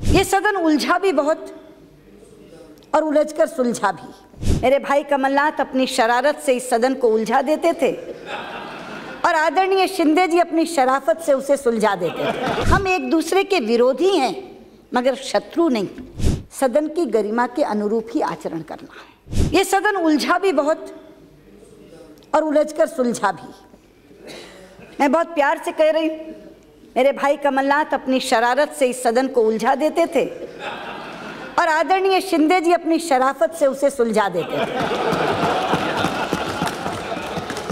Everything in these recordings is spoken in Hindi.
ये सदन उलझा भी बहुत और उलझकर सुलझा भी। मेरे भाई कमलनाथ अपनी शरारत से इस सदन को उलझा देते थे और आदरणीय शिंदे जी अपनी शराफत से उसे सुलझा देते थे। हम एक दूसरे के विरोधी हैं मगर शत्रु नहीं। सदन की गरिमा के अनुरूप ही आचरण करना है। ये सदन उलझा भी बहुत और उलझकर सुलझा भी। मैं बहुत प्यार से कह रही हूँ, मेरे भाई कमलनाथ अपनी शरारत से इस सदन को उलझा देते थे और आदरणीय शिंदे जी अपनी शराफत से उसे सुलझा देते थे।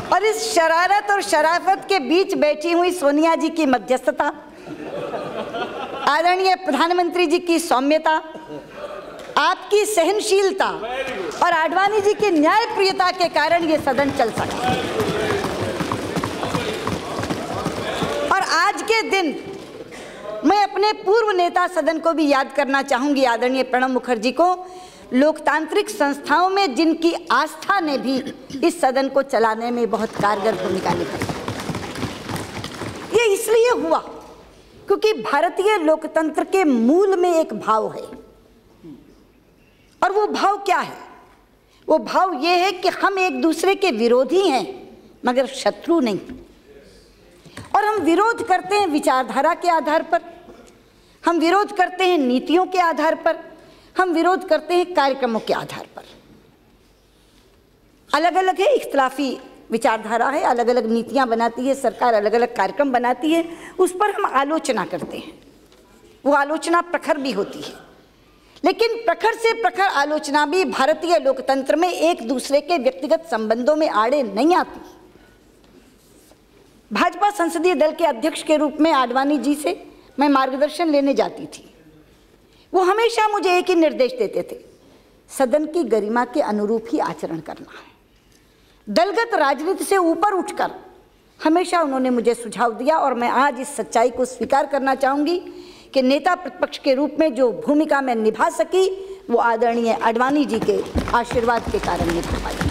और इस शरारत और शराफत के बीच बैठी हुई सोनिया जी की मध्यस्थता, आदरणीय प्रधानमंत्री जी की सौम्यता, आपकी सहनशीलता और आडवाणी जी की न्यायप्रियता के कारण ये सदन चल सका। और आज के दिन मैं अपने पूर्व नेता सदन को भी याद करना चाहूंगी, आदरणीय प्रणब मुखर्जी को, लोकतांत्रिक संस्थाओं में जिनकी आस्था ने भी इस सदन को चलाने में बहुत कारगर भूमिका निभाई। ये इसलिए हुआ क्योंकि भारतीय लोकतंत्र के मूल में एक भाव है। और वो भाव क्या है? वो भाव ये है कि हम एक दूसरे के विरोधी हैं मगर शत्रु नहीं। और हम विरोध करते हैं विचारधारा के आधार पर, हम विरोध करते हैं नीतियों के आधार पर, हम विरोध करते हैं कार्यक्रमों के आधार पर। अलग अलग है, इख्तिलाफी विचारधारा है, अलग अलग नीतियां बनाती है सरकार, अलग अलग कार्यक्रम बनाती है, उस पर हम आलोचना करते हैं। वो आलोचना प्रखर भी होती है, लेकिन प्रखर से प्रखर आलोचना भी भारतीय लोकतंत्र में एक दूसरे के व्यक्तिगत संबंधों में आड़े नहीं आती। भाजपा संसदीय दल के अध्यक्ष के रूप में आडवाणी जी से मैं मार्गदर्शन लेने जाती थी। वो हमेशा मुझे एक ही निर्देश देते थे, सदन की गरिमा के अनुरूप ही आचरण करना है। दलगत राजनीति से ऊपर उठकर हमेशा उन्होंने मुझे सुझाव दिया और मैं आज इस सच्चाई को स्वीकार करना चाहूँगी कि नेता प्रतिपक्ष के रूप में जो भूमिका मैं निभा सकी वो आदरणीय आडवाणी जी के आशीर्वाद के कारण निभा पाई।